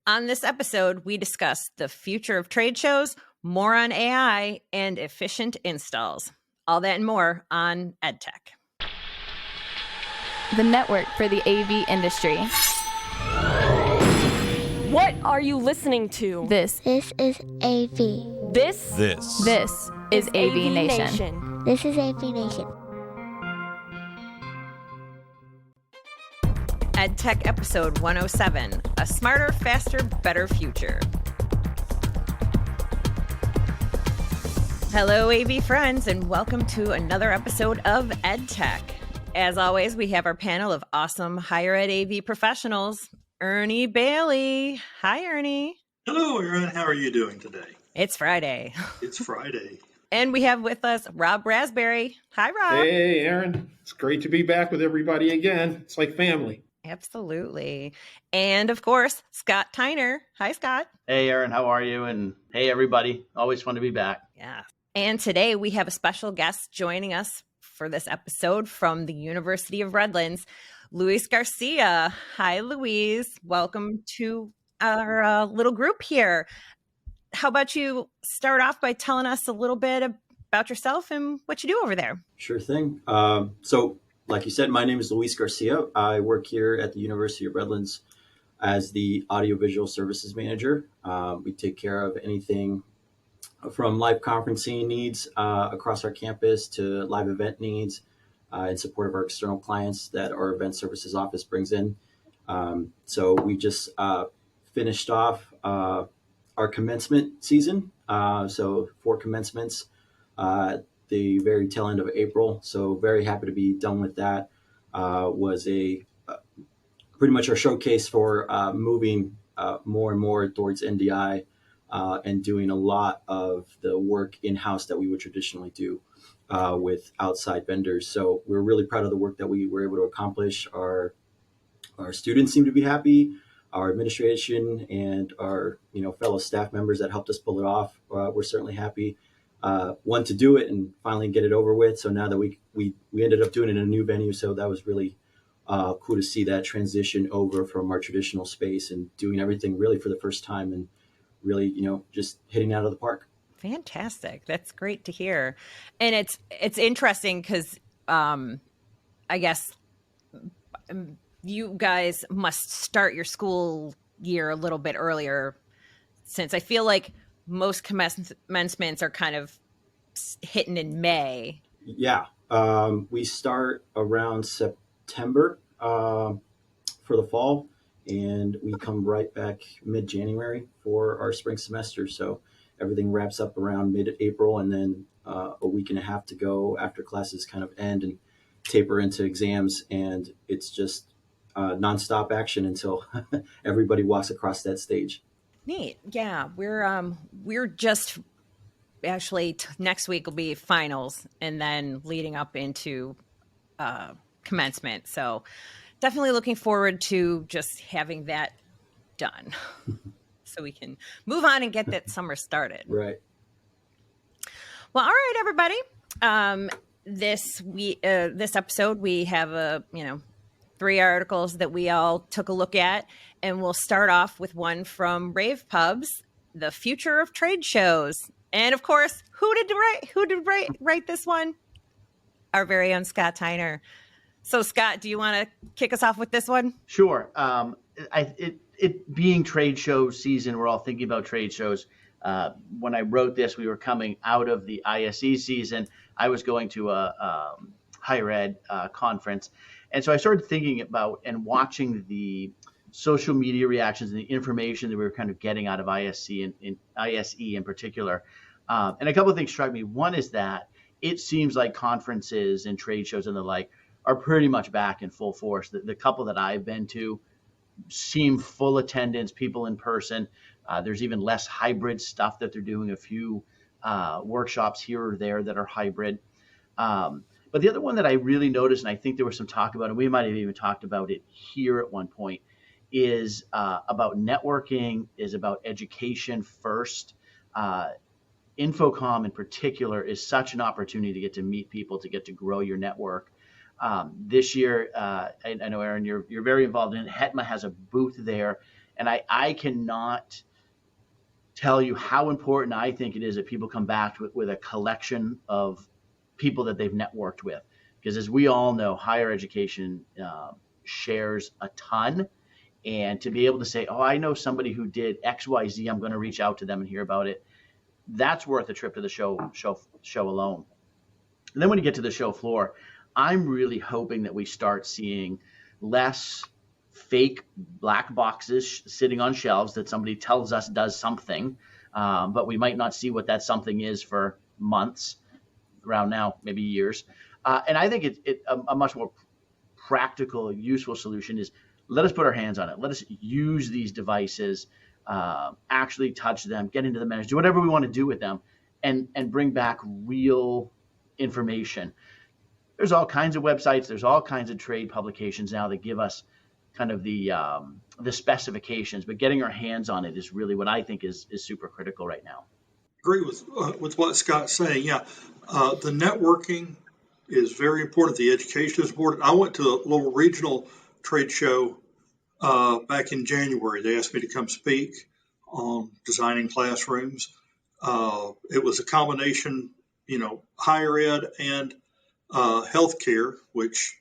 On this episode, we discuss the future of trade shows, more on AI, and efficient installs. All that and more on EDTech. The network for the AV industry. What are you listening to? This is AV. This is AVNation. This is AVNation. EdTech episode 107, a smarter, faster, better future. Hello, AV friends, and welcome to another episode of EdTech. As always, we have our panel of awesome higher ed AV professionals. Ernie Bailey. Hi, Ernie. Hello, Aaron. How are you doing today? It's Friday. It's Friday. And we have with us Rob Rasberry. Hi, Rob. Hey, Aaron. It's great to be back with everybody again. It's like family. Absolutely. And of course, Scott Tyner. Hi, Scott. Hey, Aaron. How are you? And hey, everybody. Always fun to be back. Yeah. And today we have a special guest joining us for this episode from the University of Redlands, Luis Garcia. Hi, Luis. Welcome to our little group here. How about you start off by telling us a little bit about yourself and what you do over there? Sure thing. Like you said, my name is Luis Garcia. I work here at the University of Redlands as the Audiovisual Services Manager. We take care of anything from live conferencing needs across our campus to live event needs in support of our external clients that our event services office brings in. So we just finished off our commencement season. So 4 commencements. The very tail end of April. So very happy to be done with that. Was pretty much our showcase for moving more and more towards NDI and doing a lot of the work in-house that we would traditionally do with outside vendors. So we're really proud of the work that we were able to accomplish. Our students seem to be happy. Our administration and our fellow staff members that helped us pull it off, we're certainly happy. Want to do it and finally get it over with. So now that we ended up doing it in a new venue, so that was really cool to see that transition over from our traditional space and doing everything really for the first time and really just hitting out of the park. Fantastic. That's great to hear. And it's interesting because I guess you guys must start your school year a little bit earlier, since I feel like most commencements are kind of hitting in May. Yeah. We start around September for the fall, and we come right back mid-January for our spring semester. So everything wraps up around mid-April, and then a week and a half to go after classes kind of end and taper into exams. And it's just nonstop action until everybody walks across that stage. Neat. Yeah, we're just actually next week will be finals and then leading up into commencement. So definitely looking forward to just having that done so we can move on and get that summer started. Right. Well, all right, everybody. This episode we have 3 articles that we all took a look at, and we'll start off with one from Rave Pubs, The Future of Trade Shows. And of course, who did write this one? Our very own Scott Tyner. So Scott, do you want to kick us off with this one? Sure. It being trade show season, we're all thinking about trade shows. When I wrote this, we were coming out of the ISE season. I was going to a higher ed conference. And so I started thinking about and watching the social media reactions and the information that we were kind of getting out of ISE in particular. And a couple of things struck me. One is that it seems like conferences and trade shows and the like are pretty much back in full force. The couple that I've been to seem full attendance, people in person. There's even less hybrid stuff that they're doing, a few workshops here or there that are hybrid. But the other one that I really noticed, and I think there was some talk about, and we might have even talked about it here at one point, is about networking, is about education first. Infocom in particular is such an opportunity to get to meet people, to get to grow your network. This year, I know, Aaron, you're very involved in it. HETMA has a booth there, And I cannot tell you how important I think it is that people come back with a collection of people that they've networked with. Because as we all know, higher education shares a ton. And to be able to say, oh, I know somebody who did X, Y, Z, I'm going to reach out to them and hear about it. That's worth a trip to the show alone. And then when you get to the show floor, I'm really hoping that we start seeing less fake black boxes sitting on shelves that somebody tells us does something, but we might not see what that something is for months, around now, maybe years. And I think a much more practical, useful solution is let us put our hands on it. Let us use these devices, actually touch them, get into the menus, do whatever we want to do with them, and bring back real information. There's all kinds of websites. There's all kinds of trade publications now that give us kind of the specifications, but getting our hands on it is really what I think is super critical right now. Agree with what Scott's saying. Yeah, the networking is very important. The education is important. I went to a little regional trade show back in January. They asked me to come speak on designing classrooms. It was a combination, higher ed and healthcare, which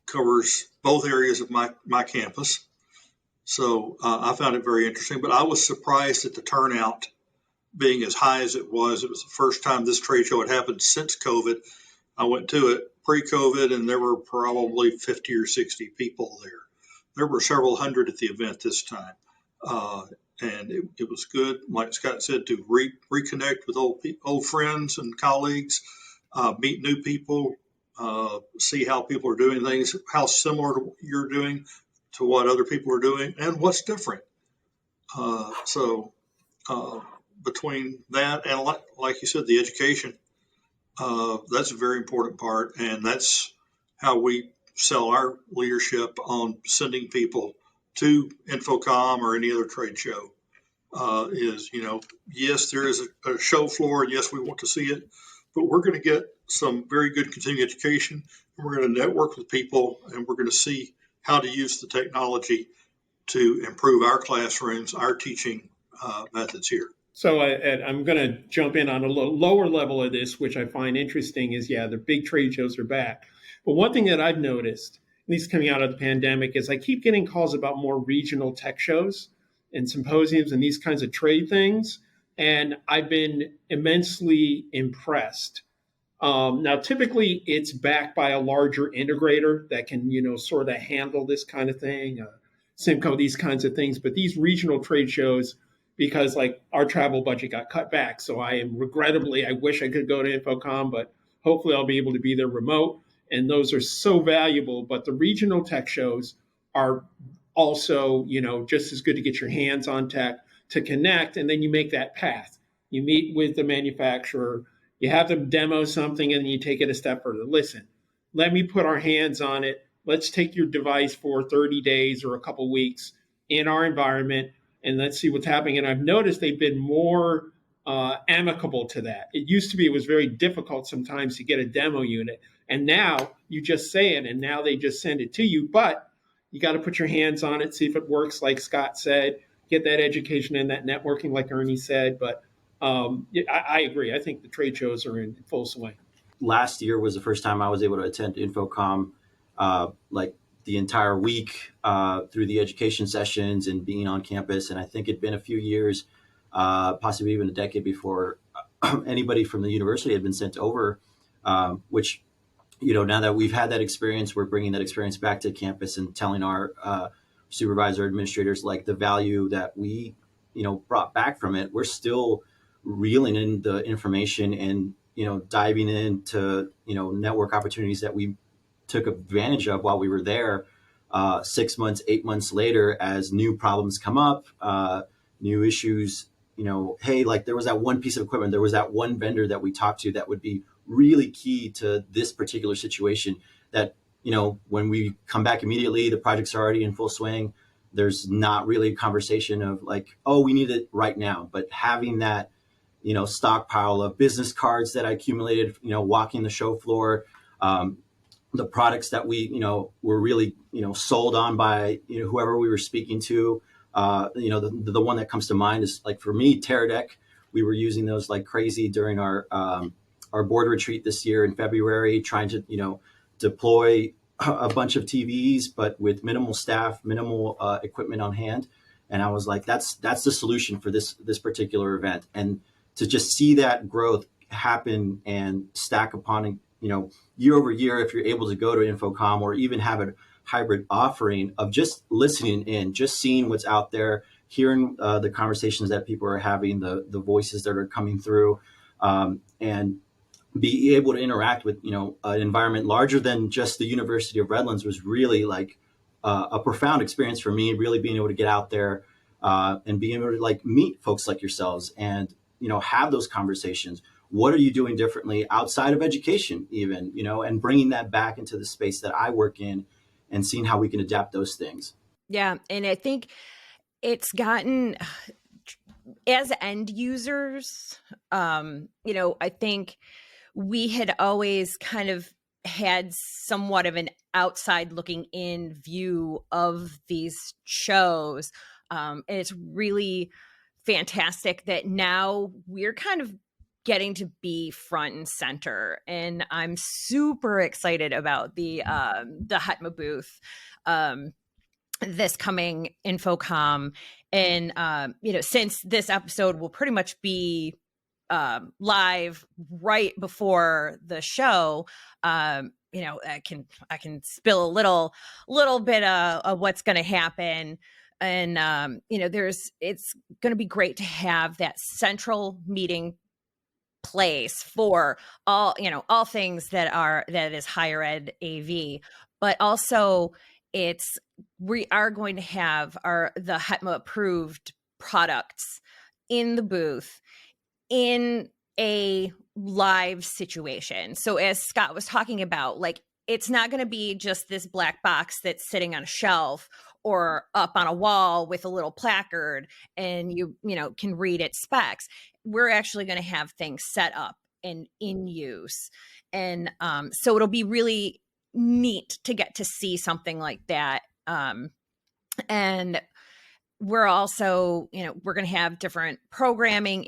covers both areas of my campus. So I found it very interesting, but I was surprised at the turnout being as high as it was. It was the first time this trade show had happened since COVID. I went to it pre-COVID, and there were probably 50 or 60 people there. There were several hundred at the event this time. And it was good, like Scott said, to reconnect with old friends and colleagues, meet new people, see how people are doing things, how similar to what you're doing to what other people are doing, and what's different. So between that and, like you said, the education, that's a very important part, and that's how we sell our leadership on sending people to Infocom or any other trade show. Yes, there is a show floor, and yes, we want to see it, but we're going to get some very good continuing education, and we're going to network with people, and we're going to see how to use the technology to improve our classrooms, our teaching methods here. So I'm going to jump in on a lower level of this, which I find interesting is, the big trade shows are back. But one thing that I've noticed, at least coming out of the pandemic, is I keep getting calls about more regional tech shows and symposiums and these kinds of trade things. And I've been immensely impressed. Now, typically, it's backed by a larger integrator that can, sort of handle this kind of thing, Simco, these kinds of things. But these regional trade shows, because like our travel budget got cut back. So I wish I could go to Infocom, but hopefully I'll be able to be there remote. And those are so valuable. But the regional tech shows are also, just as good to get your hands on tech, to connect. And then you make that path. You meet with the manufacturer, you have them demo something, and then you take it a step further. Listen, let me put our hands on it. Let's take your device for 30 days or a couple weeks in our environment, and let's see what's happening. And I've noticed they've been more amicable to that. It used to be, it was very difficult sometimes to get a demo unit. And now you just say it, and now they just send it to you. But you got to put your hands on it, see if it works, like Scott said, get that education and that networking, like Ernie said. But I agree. I think the trade shows are in full swing. Last year was the first time I was able to attend Infocom, like the entire week through the education sessions and being on campus. And I think it'd been a few years, possibly even a decade before anybody from the university had been sent over, which, now that we've had that experience, we're bringing that experience back to campus and telling our supervisor administrators like the value that we, brought back from it. We're still reeling in the information and, diving into, network opportunities that we took advantage of while we were there 6 months, 8 months later, as new problems come up, new issues, hey, like there was that one piece of equipment, there was that one vendor that we talked to that would be really key to this particular situation that, when we come back immediately, the project's already in full swing. There's not really a conversation of like, oh, we need it right now. But having that, stockpile of business cards that I accumulated, walking the show floor, the products that we, were really, sold on by, whoever we were speaking to, The one that comes to mind is like for me, Teradek. We were using those like crazy during our board retreat this year in February, trying to deploy a bunch of TVs, but with minimal staff, minimal equipment on hand. And I was like, that's the solution for this particular event. And to just see that growth happen and stack upon, year over year, if you're able to go to InfoComm or even have a hybrid offering of just listening in, just seeing what's out there, hearing the conversations that people are having, the voices that are coming through, and be able to interact with, an environment larger than just the University of Redlands was really like a profound experience for me, really being able to get out there and being able to like meet folks like yourselves and, have those conversations. What are you doing differently outside of education even, and bringing that back into the space that I work in and seeing how we can adapt those things. Yeah. And I think it's gotten, as end users, I think we had always kind of had somewhat of an outside looking in view of these shows. And it's really fantastic that now we're kind of getting to be front and center. And I'm super excited about the HUTMA booth this coming InfoComm. And, since this episode will pretty much be live right before the show, I can spill a little bit of what's going to happen. And, it's going to be great to have that central meeting place for all things that is higher ed AV, but also we are going to have the HETMA approved products in the booth in a live situation. So as Scott was talking about, like, it's not going to be just this black box that's sitting on a shelf or up on a wall with a little placard and you can read its specs. We're actually going to have things set up and in use. And so it'll be really neat to get to see something like that. And we're also, we're going to have different programming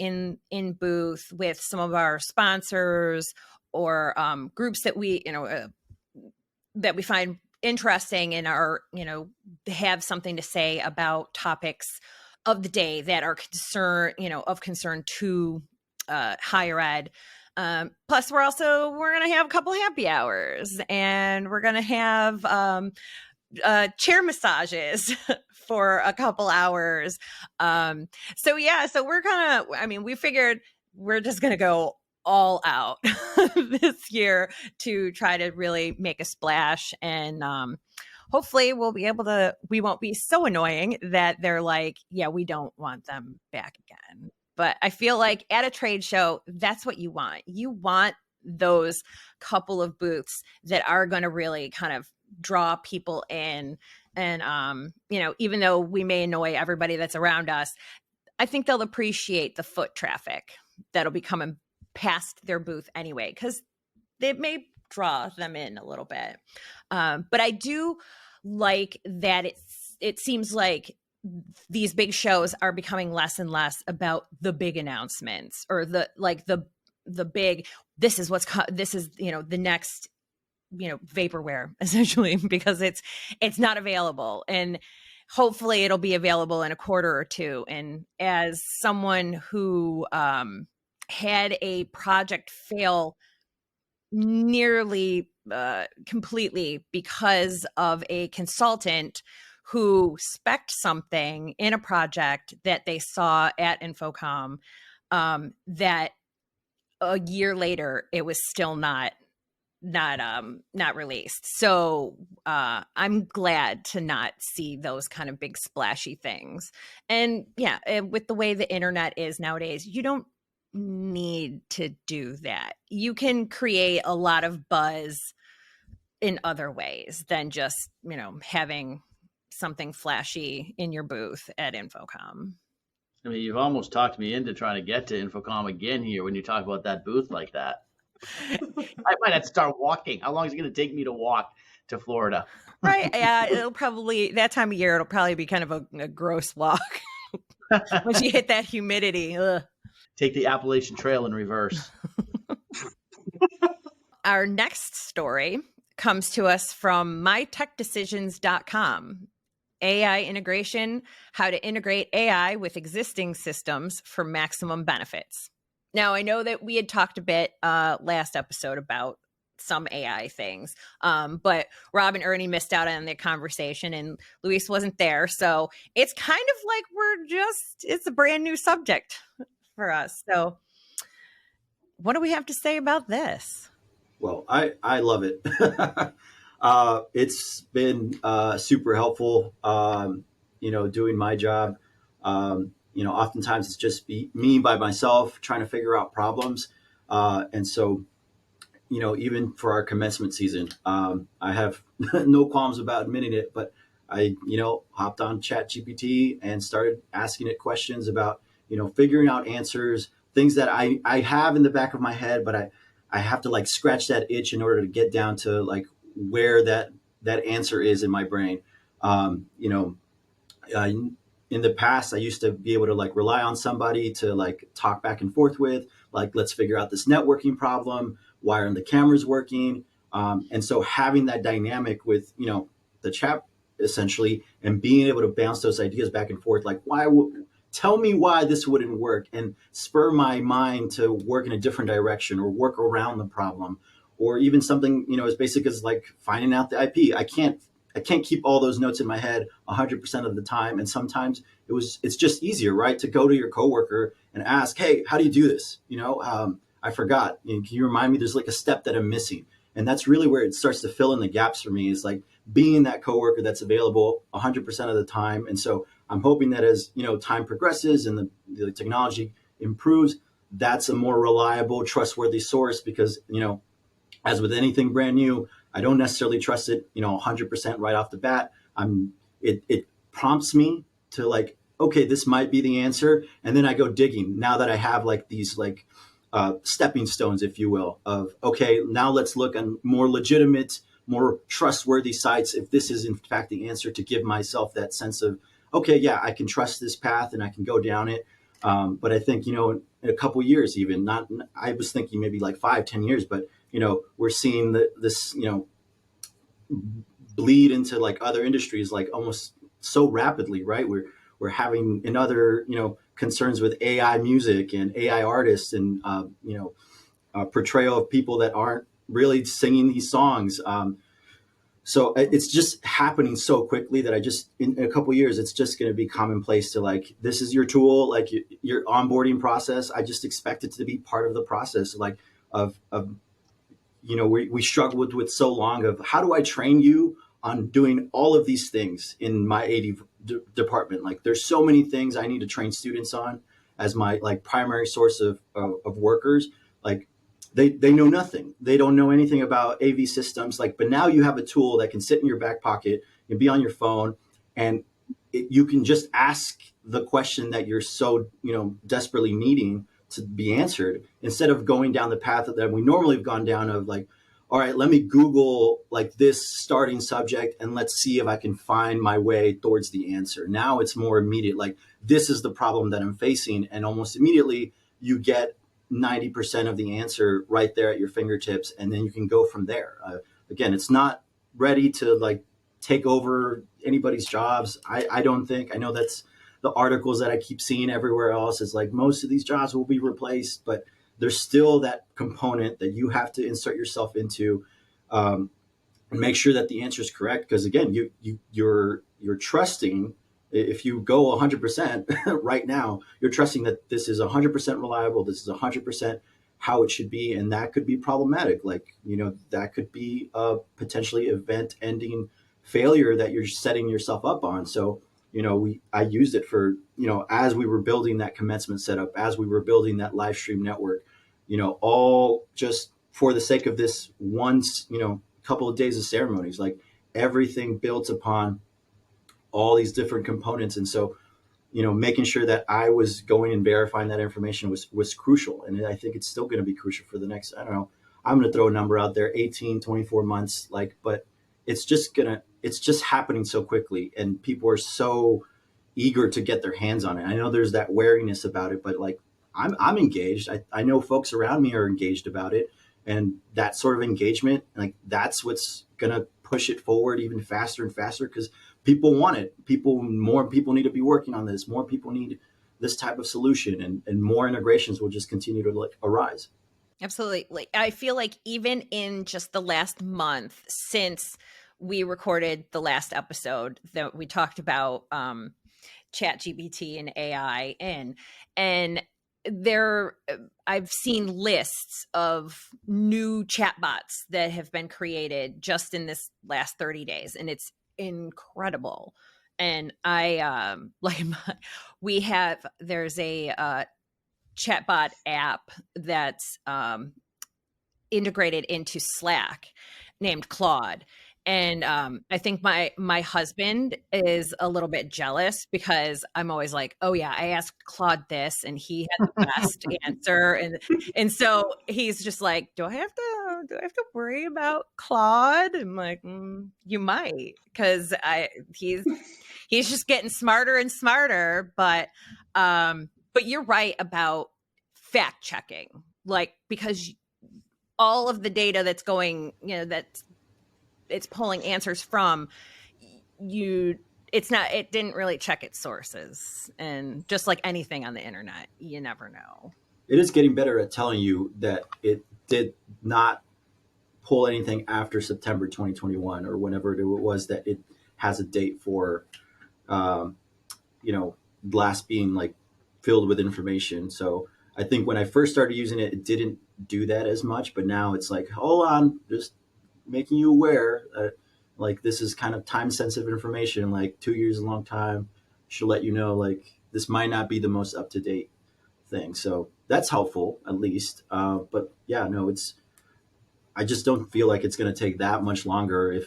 in booth with some of our sponsors or groups that we find interesting and are, have something to say about topics of the day that are of concern to higher ed. Plus, we're going to have a couple happy hours, and we're going to have chair massages for a couple hours. So we figured we're just going to go all out this year to try to really make a splash. And hopefully we won't be so annoying that they're like, yeah, we don't want them back again. But I feel like at a trade show, that's what you want. You want those couple of booths that are going to really kind of draw people in. And, even though we may annoy everybody that's around us, I think they'll appreciate the foot traffic that'll be coming past their booth anyway, because they may draw them in a little bit. But I do like that it seems like these big shows are becoming less and less about the big announcements or the big, this is the next, vaporware essentially, because it's not available, and hopefully it'll be available in a quarter or two. And as someone who had a project fail nearly completely because of a consultant who spec'd something in a project that they saw at InfoComm, that a year later it was still not released. So I'm glad to not see those kind of big splashy things. And yeah, with the way the internet is nowadays, you don't need to do that. You can create a lot of buzz in other ways than just, having something flashy in your booth at InfoComm. I mean, you've almost talked me into trying to get to InfoComm again here when you talk about that booth like that. I might have to start walking. How long is it going to take me to walk to Florida. Right. Yeah. That time of year, it'll probably be kind of a gross walk once you hit that humidity. Ugh. Take the Appalachian Trail in reverse. Our next story comes to us from mytechdecisions.com. AI integration, how to integrate AI with existing systems for maximum benefits. Now, I know that we had talked a bit last episode about some AI things, but Rob and Ernie missed out on the conversation and Luis wasn't there. So it's kind of like it's a brand new subject for us. So what do we have to say about this? Well, I love it. It's been super helpful, doing my job. Oftentimes it's just me by myself trying to figure out problems. And so, even for our commencement season, I have no qualms about admitting it, but I, hopped on ChatGPT and started asking it questions about, figuring out answers, things that I have in the back of my head, but I have to like scratch that itch in order to get down to like where that answer is in my brain. In the past, I used to be able to like rely on somebody to like talk back and forth with, like, let's figure out this networking problem. Why aren't the cameras working? And so having that dynamic with, the chat essentially, and being able to bounce those ideas back and forth, like tell me why this wouldn't work, and spur my mind to work in a different direction or work around the problem, or even something, as basic as like finding out the IP. I can't keep all those notes in my head 100% of the time. And sometimes it's just easier, right, to go to your coworker and ask, hey, how do you do this? I forgot. Can you remind me? There's like a step that I'm missing. And that's really where it starts to fill in the gaps for me, is like being that coworker that's available 100% of the time. And so I'm hoping that as, time progresses and the technology improves, that's a more reliable, trustworthy source, because, as with anything brand new, I don't necessarily trust it, 100% right off the bat. It prompts me to like, okay, this might be the answer. And then I go digging now that I have like these like stepping stones, if you will, of, okay, now let's look on more legitimate, more trustworthy sites if this is in fact the answer, to give myself that sense of, okay, yeah, I can trust this path and I can go down it. But I think, in a couple years, even I was thinking maybe like 5-10 years, but, we're seeing this, bleed into like other industries, like almost so rapidly, right? We're having in other, concerns with AI music and AI artists and, portrayal of people that aren't really singing these songs. So it's just happening so quickly that in a couple of years, it's just going to be commonplace to like, this is your tool, like your onboarding process. I just expect it to be part of the process, like we struggled with so long of, how do I train you on doing all of these things in my AD department? Like, there's so many things I need to train students on as my like primary source of workers. Like, they know nothing. They don't know anything about AV systems. Like, but now you have a tool that can sit in your back pocket and be on your phone, and you can just ask the question that you're so, desperately needing to be answered, instead of going down the path that we normally have gone down of like, all right, let me Google like this starting subject and let's see if I can find my way towards the answer. Now it's more immediate. Like, this is the problem that I'm facing. And almost immediately you get 90% of the answer right there at your fingertips. And then you can go from there. Again, it's not ready to like take over anybody's jobs. I don't think. I know that's the articles that I keep seeing everywhere else, is like most of these jobs will be replaced, but there's still that component that you have to insert yourself into, and make sure that the answer is correct. Because again, you're trusting, if you go 100% right now, you're trusting that this is 100% reliable. This is 100% how it should be, and that could be problematic. Like, that could be a potentially event-ending failure that you're setting yourself up on. So, I used it for, as we were building that commencement setup, as we were building that live stream network, all just for the sake of this once, couple of days of ceremonies, like everything built upon all these different components. And so, making sure that I was going and verifying that information was crucial. And I think it's still going to be crucial for the next, I don't know, I'm going to throw a number out there, 18, 24 months, like, but it's just happening so quickly, and people are so eager to get their hands on it. I know there's that wariness about it, but like I'm engaged. I know folks around me are engaged about it, and that sort of engagement, like that's what's gonna push it forward even faster and faster, because people want it. More people need to be working on this. More people need this type of solution, and more integrations will just continue to like arise. Absolutely. Like, I feel like even in just the last month since we recorded the last episode that we talked about chat GPT and AI and there I've seen lists of new chatbots that have been created just in this last 30 days, and it's incredible. And I there's a chatbot app that's integrated into Slack named Claude. And I think my husband is a little bit jealous because I'm always like, oh yeah, I asked Claude this and he had the best answer. And so he's just like, do I have to worry about Claude? I'm like, you might, because he's just getting smarter and smarter. But you're right about fact checking, like, because all of the data that's going, that it's pulling answers from you, it didn't really check its sources. And just like anything on the internet, you never know. It is getting better at telling you that it did not pull anything after September 2021 or whenever it was that it has a date for, last being like filled with information. So I think when I first started using it, it didn't do that as much, but now it's like, hold on, just making you aware that like this is kind of time sensitive information, like 2 years is a long time. She'll let you know like this might not be the most up to date thing. So that's helpful at least. But yeah, no, I just don't feel like it's going to take that much longer.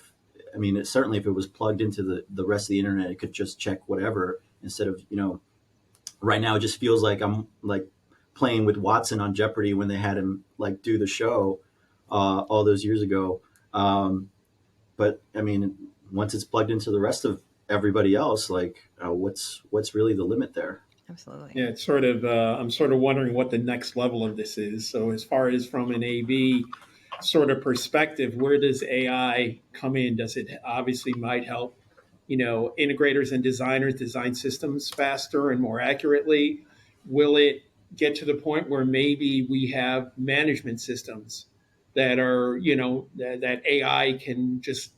Certainly if it was plugged into the rest of the internet, it could just check whatever instead of, right now it just feels like I'm like playing with Watson on Jeopardy when they had him like do the show all those years ago. But I mean, once it's plugged into the rest of everybody else, like what's really the limit there? Absolutely. Yeah, it's sort of, I'm sort of wondering what the next level of this is. So as far as from an AV sort of perspective, where does AI come in? Does it obviously might help, integrators and designers design systems faster and more accurately? Will it get to the point where maybe we have management systems that are, that AI can just,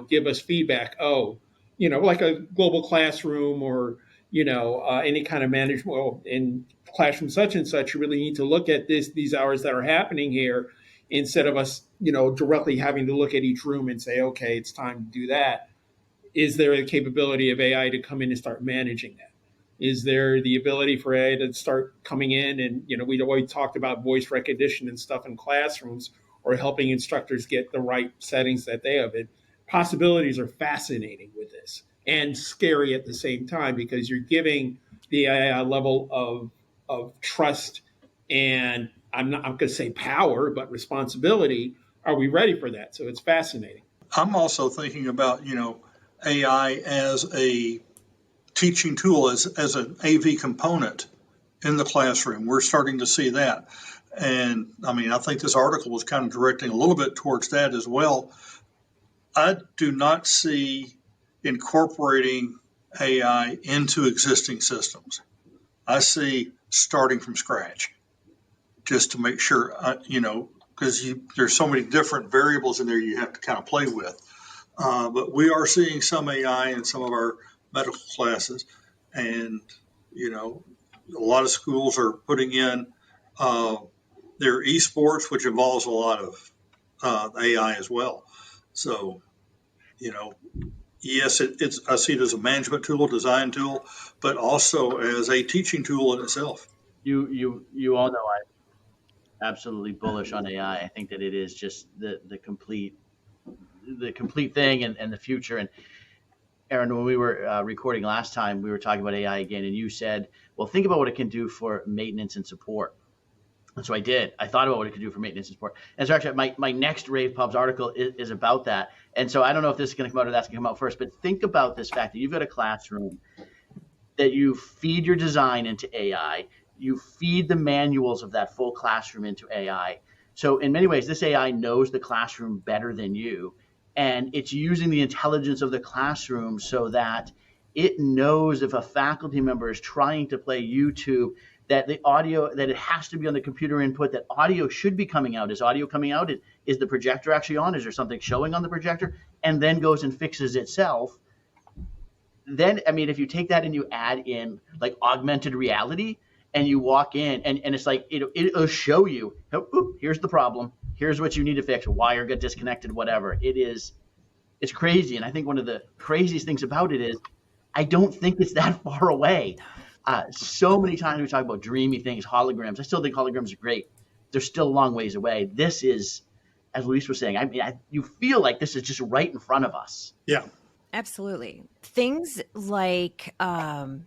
give us feedback? Oh, like a global classroom or, any kind of management. Well, in classroom such and such, you really need to look at these hours that are happening here instead of us, directly having to look at each room and say, okay, it's time to do that. Is there a capability of AI to come in and start managing that? Is there the ability for AI to start coming in and, we'd always talked about voice recognition and stuff in classrooms or helping instructors get the right settings that they have. Possibilities are fascinating with this and scary at the same time because you're giving the AI a level of trust and I'm going to say power, but responsibility. Are we ready for that? So it's fascinating. I'm also thinking about, AI as a teaching tool, as an AV component in the classroom. We're starting to see that. And I think this article was kind of directing a little bit towards that as well. I do not see incorporating AI into existing systems. I see starting from scratch just to make sure, because there's so many different variables in there you have to kind of play with. But we are seeing some AI in some of our medical classes, and a lot of schools are putting in their esports, which involves a lot of AI as well. So, yes, I see it as a management tool, a design tool, but also as a teaching tool in itself. You all know I'm absolutely bullish on AI. I think that it is just the complete thing and the future. And Aaron, when we were recording last time, we were talking about AI again, and you said, well, think about what it can do for maintenance and support. And so I did. I thought about what it could do for maintenance and support. And so actually my next Rave Pubs article is about that. And so I don't know if this is going to come out or that's going to come out first, but think about this fact that you've got a classroom that you feed your design into AI, you feed the manuals of that full classroom into AI. So in many ways, this AI knows the classroom better than you, and it's using the intelligence of the classroom so that it knows if a faculty member is trying to play YouTube, that the audio, that it has to be on the computer input, that audio should be coming out. Is audio coming out? Is the projector actually on? Is there something showing on the projector? And then goes and fixes itself. Then, I mean, if you take that and you add in like augmented reality and you walk in and it's like, it'll show you, here's the problem. Here's what you need to fix. Wire got disconnected, whatever. It's crazy. And I think one of the craziest things about it is I don't think it's that far away. So many times we talk about dreamy things, holograms. I still think holograms are great. They're still a long ways away. This is, as Luis was saying, I mean, you feel like this is just right in front of us. Yeah. Absolutely. Things like I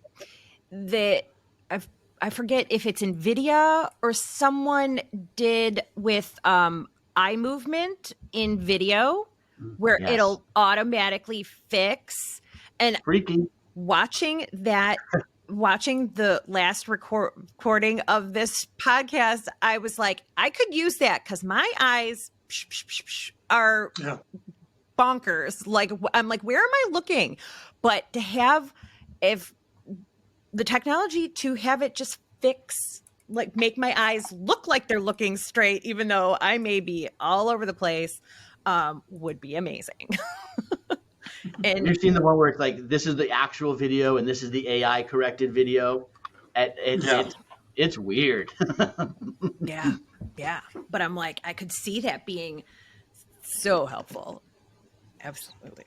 forget if it's NVIDIA or someone did with eye movement in video where Yes. it'll automatically fix. And Freaky. watching the last recording of this podcast, I was like, I could use that because my eyes are bonkers. Like, I'm like, where am I looking? But to have, if the technology to have it just fix, like make my eyes look like they're looking straight, even though I may be all over the place, would be amazing. And you've seen the one where it's like, this is the actual video and this is the AI corrected video. It's weird. yeah. But I'm like, I could see that being so helpful. Absolutely.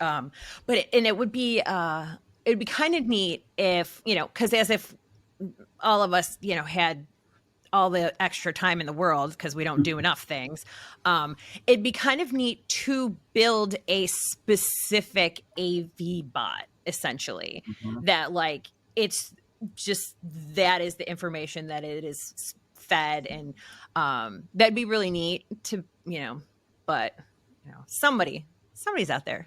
It would be kind of neat if, because as if all of us, had all the extra time in the world because we don't do enough things. It'd be kind of neat to build a specific AV bot, essentially, that like, it's just, that is the information that it is fed. And that'd be really neat to, but somebody's out there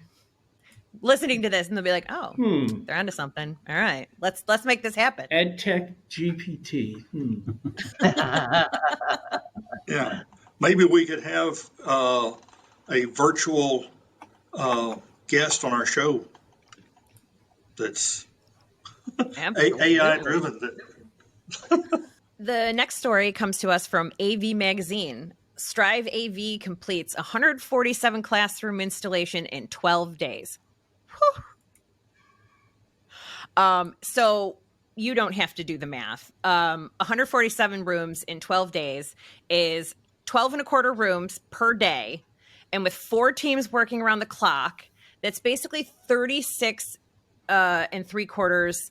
listening to this and they'll be like, oh, they're onto something. All right, let's make this happen. EdTech GPT. Yeah. Maybe we could have a virtual guest on our show that's AI driven. The next story comes to us from AV Magazine. Strive AV completes 147 classroom installation in 12 days. So you don't have to do the math. 147 rooms in 12 days is 12 and a quarter rooms per day. And with 4 teams working around the clock, that's basically 36 and 3/4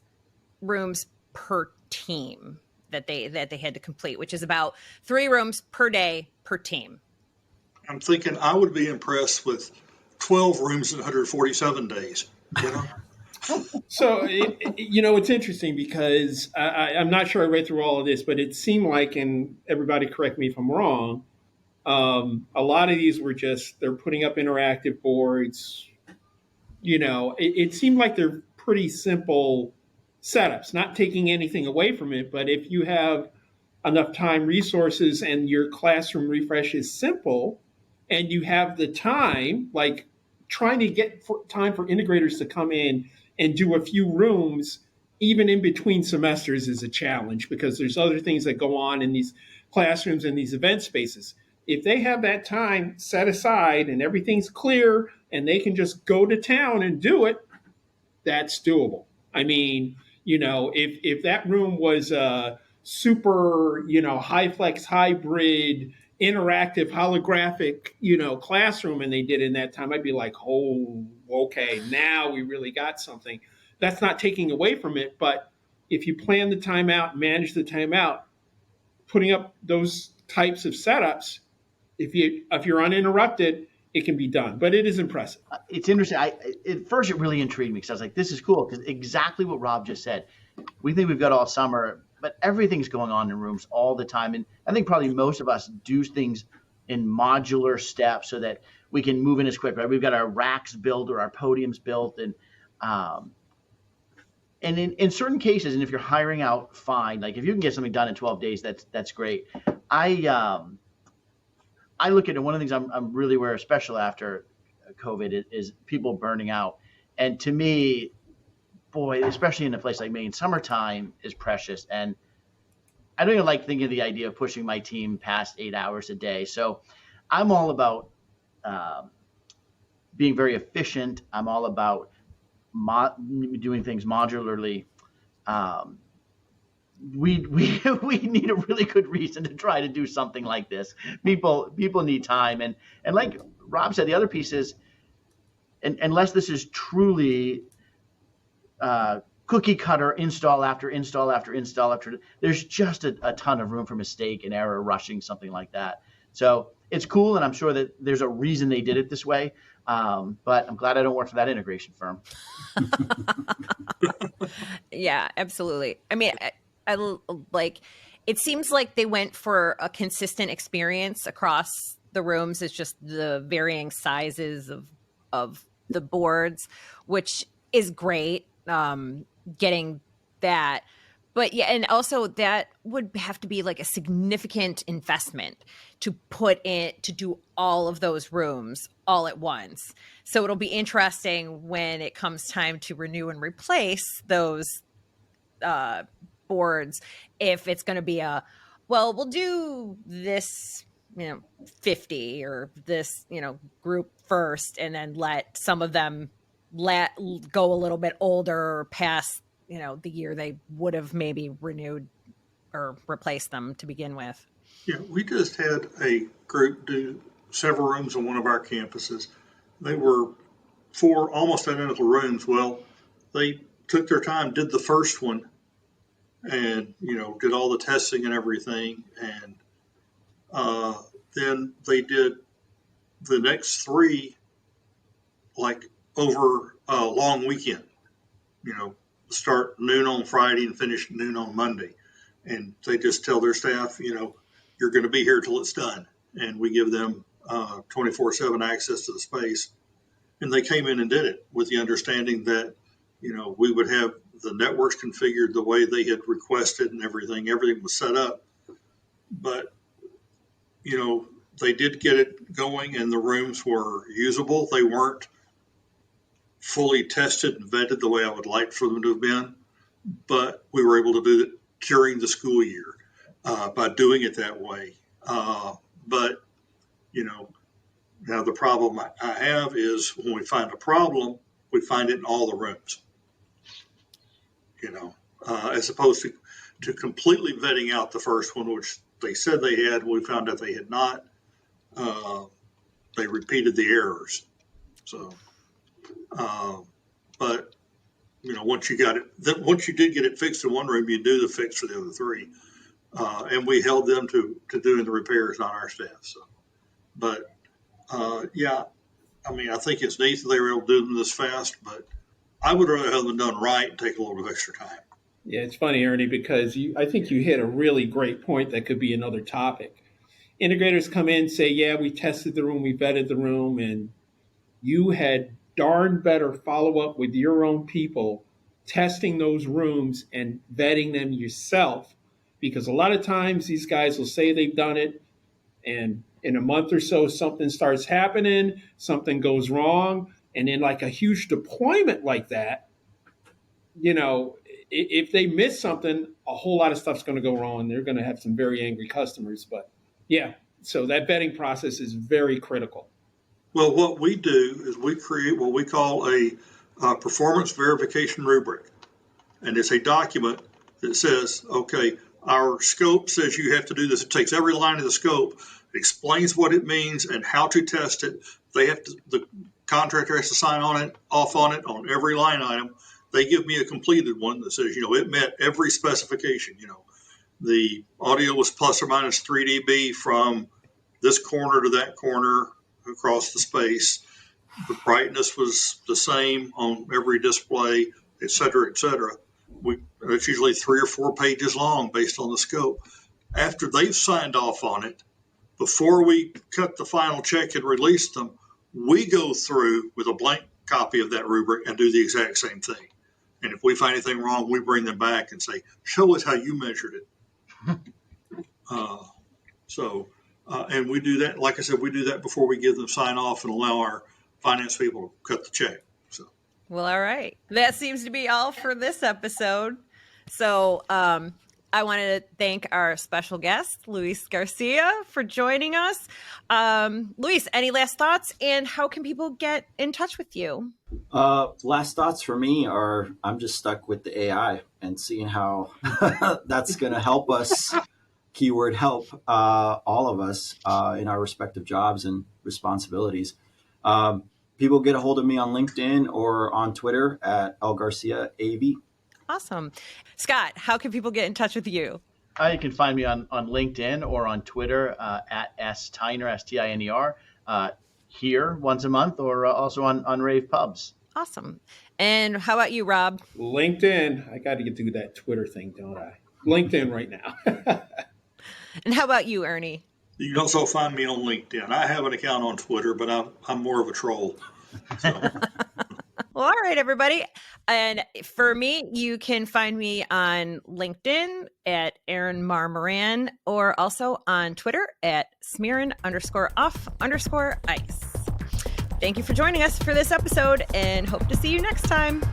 rooms per team that they had to complete, which is about 3 rooms per day per team. I'm thinking I would be impressed with 12 rooms in 147 days. So, it's interesting because I'm not sure I read through all of this, but it seemed like, and everybody correct me if I'm wrong, a lot of these were they're putting up interactive boards. It seemed like they're pretty simple setups, not taking anything away from it. But if you have enough time, resources, and your classroom refresh is simple, and you have the time, like trying to get time for integrators to come in and do a few rooms, even in between semesters, is a challenge because there's other things that go on in these classrooms and these event spaces. If they have that time set aside and everything's clear and they can just go to town and do it, that's doable. I mean, if that room was a super, high flex hybrid interactive holographic, classroom and they did it in that time, I'd be like, oh, okay, now we really got something. That's not taking away from it, but if you plan the time out, manage the time out, putting up those types of setups, if you're uninterrupted, it can be done. But it is impressive. It's interesting. At first, it really intrigued me because I was like, this is cool because exactly what Rob just said. We think we've got all summer. but everything's going on in rooms all the time. And I think probably most of us do things in modular steps so that we can move in as quick, right? We've got our racks built or our podiums built. And in certain cases, and if you're hiring out, fine. Like if you can get something done in 12 days, that's great. I look at it, one of the things I'm really aware of, especially after COVID, is people burning out. And to me, boy, especially in a place like Maine, summertime is precious. And I don't even like thinking of the idea of pushing my team past 8 hours a day. So I'm all about being very efficient. I'm all about doing things modularly. We need a really good reason to try to do something like this. People need time. And like Rob said, the other piece is, unless this is truly cookie cutter install after install after install after, there's just a ton of room for mistake and error rushing something like that. So it's cool, and I'm sure that there's a reason they did it this way. But I'm glad I don't work for that integration firm. Yeah, absolutely. I mean, I like, it seems like they went for a consistent experience across the rooms. It's just the varying sizes of the boards, which is great. Getting that. But yeah, and also that would have to be like a significant investment to put in to do all of those rooms all at once. So it'll be interesting when it comes time to renew and replace those boards, if it's going to be well, we'll do this, 50 or this, group first, and then let some of them go a little bit older past, the year they would have maybe renewed or replaced them to begin with. Yeah, we just had a group do several rooms on one of our campuses. They were 4 almost identical rooms. Well, they took their time, did the first one, and, did all the testing and everything. And then they did the next 3, like over a long weekend, start noon on Friday and finish noon on Monday. And they just tell their staff, you're going to be here till it's done. And we give them 24/7 access to the space. And they came in and did it with the understanding that, we would have the networks configured the way they had requested and everything. Everything was set up. But, they did get it going and the rooms were usable. They weren't fully tested and vetted the way I would like for them to have been. But we were able to do it during the school year by doing it that way. But, now the problem I have is when we find a problem, we find it in all the rooms, as opposed to completely vetting out the first one, which they said they had. We found out they had not. They repeated the errors. So, but, once you got it, once you did get it fixed in one room, you do the fix for the other 3. And we held them to doing the repairs, not our staff. So, but yeah, I think it's neat that they were able to do them this fast, but I would rather have them done right and take a little bit of extra time. Yeah, it's funny, Ernie, because I think you hit a really great point that could be another topic. Integrators come in, say, yeah, we tested the room, we vetted the room, and you had darn better follow up with your own people, testing those rooms and vetting them yourself. Because a lot of times these guys will say they've done it, and in a month or so, something starts happening, something goes wrong. And in like a huge deployment like that, if they miss something, a whole lot of stuff's going to go wrong. They're going to have some very angry customers. But yeah, so that vetting process is very critical. Well, what we do is we create what we call a performance verification rubric. And it's a document that says, okay, our scope says you have to do this. It takes every line of the scope, explains what it means and how to test it. The contractor has to sign off on it on every line item. They give me a completed one that says, it met every specification. The audio was plus or minus 3 dB from this corner to that corner across the space. The brightness was the same on every display, et cetera, et cetera. it's usually 3 or 4 pages long based on the scope. After they've signed off on it, before we cut the final check and release them, we go through with a blank copy of that rubric and do the exact same thing. And if we find anything wrong, we bring them back and say, show us how you measured it. And we do that, like I said, we do that before we give them sign off and allow our finance people to cut the check. So, well, all right. That seems to be all for this episode. So I wanted to thank our special guest, Luis Garcia, for joining us. Luis, any last thoughts? And how can people get in touch with you? Last thoughts for me are I'm just stuck with the AI and seeing how that's going to help us, keyword help, all of us in our respective jobs and responsibilities. People get a hold of me on LinkedIn or on Twitter at El Garcia AV. Awesome. Scott, how can people get in touch with you? You can find me on LinkedIn or on Twitter at Stiner, Stiner, here once a month, or also on Rave Pubs. Awesome. And how about you, Rob? LinkedIn. I got to do that Twitter thing, don't I? LinkedIn right now. And how about you, Ernie? you can also find me on LinkedIn. I have an account on Twitter, but I'm more of a troll. So. Well, all right, everybody. And for me, you can find me on LinkedIn at Aaron Marmoran, or also on Twitter at Smearin_off_ice. Thank you for joining us for this episode, and hope to see you next time.